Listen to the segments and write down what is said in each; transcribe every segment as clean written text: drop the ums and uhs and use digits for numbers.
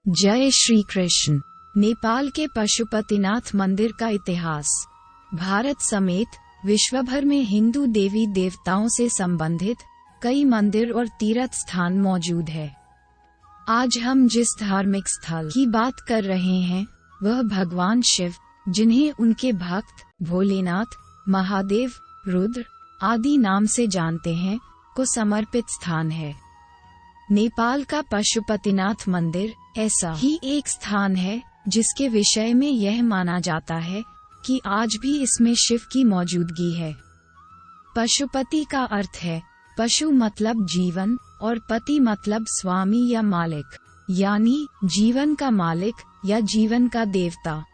जय श्री कृष्ण। नेपाल के पशुपतिनाथ मंदिर का इतिहास। भारत समेत विश्वभर में हिंदू देवी देवताओं से संबंधित कई मंदिर और तीर्थ स्थान मौजूद है। आज हम जिस धार्मिक स्थल की बात कर रहे हैं वह भगवान शिव, जिन्हें उनके भक्त भोलेनाथ, महादेव, रुद्र आदि नाम से जानते हैं, को समर्पित स्थान है। नेपाल का पशुपतिनाथ मंदिर ऐसा ही एक स्थान है जिसके विषय में यह माना जाता है कि आज भी इसमें शिव की मौजूदगी है। पशुपति का अर्थ है पशु मतलब जीवन और पति मतलब स्वामी या मालिक, यानी जीवन का मालिक या जीवन का देवता।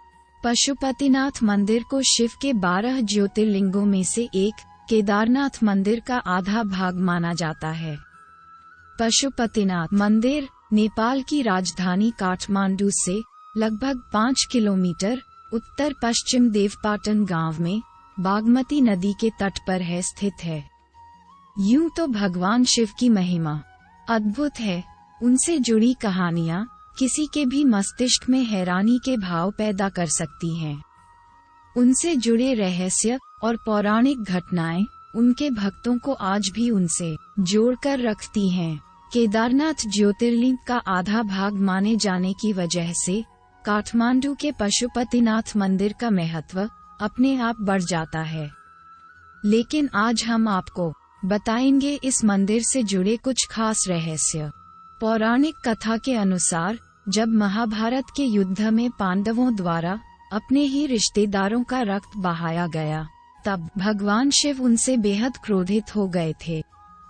पशुपतिनाथ मंदिर को शिव के 12 ज्योतिर्लिंगों में से एक केदारनाथ मंदिर का आधा भाग माना जाता है। पशुपतिनाथ मंदिर नेपाल की राजधानी काठमांडू से लगभग 5 किलोमीटर उत्तर पश्चिम देवपाटन गांव में बागमती नदी के तट पर है स्थित है। यूं तो भगवान शिव की महिमा अद्भुत है, उनसे जुड़ी कहानियां किसी के भी मस्तिष्क में हैरानी के भाव पैदा कर सकती हैं। उनसे जुड़े रहस्य और पौराणिक घटनाएं उनके भक्तों को आज भी उनसे जोड़कर रखती हैं। केदारनाथ ज्योतिर्लिंग का आधा भाग माने जाने की वजह से काठमांडू के पशुपतिनाथ मंदिर का महत्व अपने आप बढ़ जाता है। लेकिन आज हम आपको बताएंगे इस मंदिर से जुड़े कुछ खास रहस्य। पौराणिक कथा के अनुसार जब महाभारत के युद्ध में पांडवों द्वारा अपने ही रिश्तेदारों का रक्त बहाया गया, तब भगवान शिव उनसे बेहद क्रोधित हो गए थे।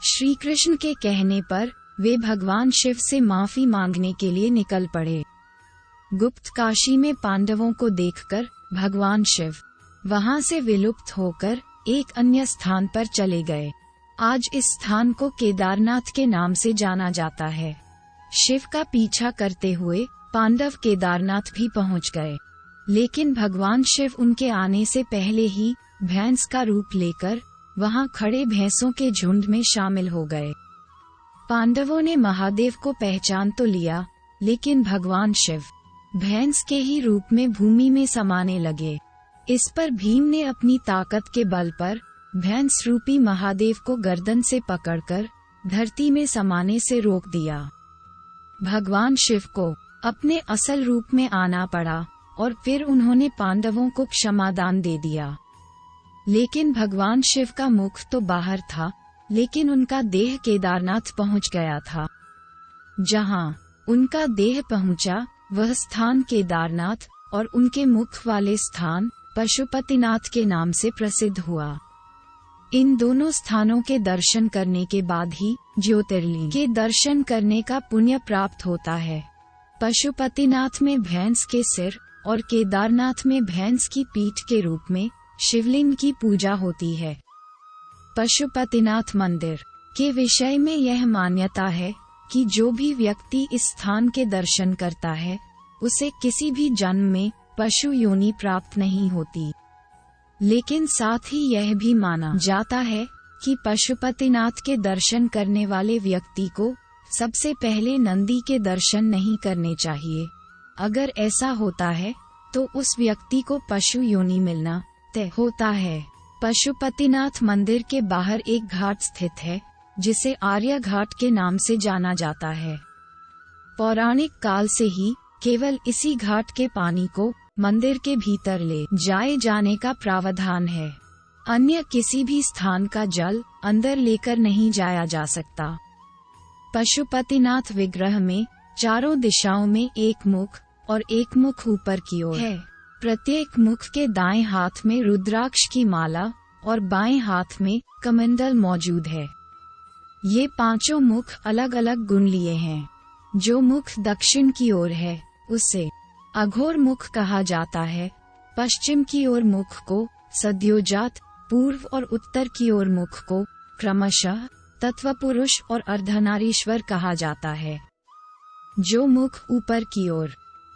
श्री कृष्ण के कहने पर वे भगवान शिव से माफी मांगने के लिए निकल पड़े। गुप्त काशी में पांडवों को देखकर भगवान शिव वहां से विलुप्त होकर एक अन्य स्थान पर चले गए। आज इस स्थान को केदारनाथ के नाम से जाना जाता है। शिव का पीछा करते हुए पांडव केदारनाथ भी पहुंच गए, लेकिन भगवान शिव उनके आने से पहले ही भैंस का रूप लेकर वहां खड़े भैंसों के झुंड में शामिल हो गए। पांडवों ने महादेव को पहचान तो लिया, लेकिन भगवान शिव भैंस के ही रूप में भूमि में समाने लगे। इस पर भीम ने अपनी ताकत के बल पर भैंस रूपी महादेव को गर्दन से पकड़कर धरती में समाने से रोक दिया। भगवान शिव को अपने असल रूप में आना पड़ा और फिर उन्होंने पांडवों को क्षमादान दे दिया। लेकिन भगवान शिव का मुख तो बाहर था, लेकिन उनका देह केदारनाथ पहुंच गया था। जहां उनका देह पहुंचा वह स्थान केदारनाथ और उनके मुख वाले स्थान पशुपतिनाथ के नाम से प्रसिद्ध हुआ। इन दोनों स्थानों के दर्शन करने के बाद ही ज्योतिर्लिंग के दर्शन करने का पुण्य प्राप्त होता है। पशुपतिनाथ में भैंस के सिर और केदारनाथ में भैंस की पीठ के रूप में शिवलिंग की पूजा होती है। पशुपतिनाथ मंदिर के विषय में यह मान्यता है कि जो भी व्यक्ति इस स्थान के दर्शन करता है उसे किसी भी जन्म में पशु योनि प्राप्त नहीं होती। लेकिन साथ ही यह भी माना जाता है कि पशुपतिनाथ के दर्शन करने वाले व्यक्ति को सबसे पहले नंदी के दर्शन नहीं करने चाहिए। अगर ऐसा होता है तो उस व्यक्ति को पशु योनि मिलना तय होता है। पशुपतिनाथ मंदिर के बाहर एक घाट स्थित है जिसे आर्य घाट के नाम से जाना जाता है। पौराणिक काल से ही केवल इसी घाट के पानी को मंदिर के भीतर ले जाए जाने का प्रावधान है। अन्य किसी भी स्थान का जल अंदर लेकर नहीं जाया जा सकता। पशुपतिनाथ विग्रह में चारों दिशाओं में एक मुख और एक मुख ऊपर की ओर है। प्रत्येक मुख के दाएं हाथ में रुद्राक्ष की माला और बाएं हाथ में कमंडल मौजूद है। ये पांचों मुख अलग अलग गुण लिए हैं। जो मुख दक्षिण की ओर है उसे अघोर मुख कहा जाता है। पश्चिम की ओर मुख को सद्योजात, पूर्व और उत्तर की ओर मुख को क्रमशः तत्वपुरुष और अर्धनारीश्वर कहा जाता है। जो मुख ऊपर की ओर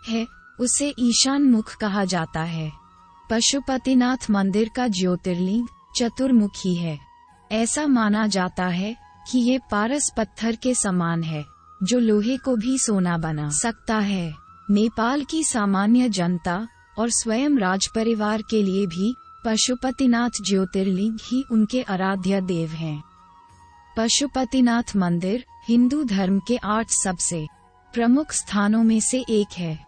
है उसे ईशान मुख कहा जाता है। पशुपतिनाथ मंदिर का ज्योतिर्लिंग चतुर्मुखी है। ऐसा माना जाता है कि ये पारस पत्थर के समान है। जो लोहे को भी सोना बना सकता है। नेपाल की सामान्य जनता और स्वयं राजपरिवार के लिए भी पशुपतिनाथ ज्योतिर्लिंग ही उनके आराध्य देव हैं। पशुपतिनाथ मंदिर हिंदू धर्म के 8 सबसे प्रमुख स्थानों में से एक है।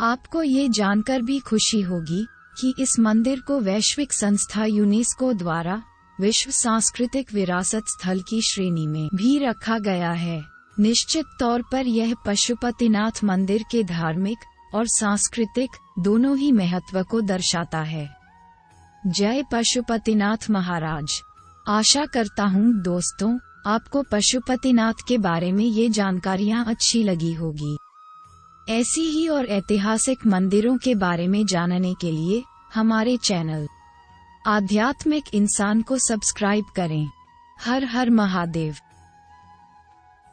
आपको ये जानकर भी खुशी होगी कि इस मंदिर को वैश्विक संस्था यूनेस्को द्वारा विश्व सांस्कृतिक विरासत स्थल की श्रेणी में भी रखा गया है। निश्चित तौर पर यह पशुपतिनाथ मंदिर के धार्मिक और सांस्कृतिक दोनों ही महत्व को दर्शाता है। जय पशुपतिनाथ महाराज। आशा करता हूँ दोस्तों, आपको पशुपतिनाथ के बारे में ये जानकारियाँ अच्छी लगी होगी। ऐसी ही और ऐतिहासिक मंदिरों के बारे में जानने के लिए हमारे चैनल आध्यात्मिक इंसान को सब्सक्राइब करें। हर हर महादेव।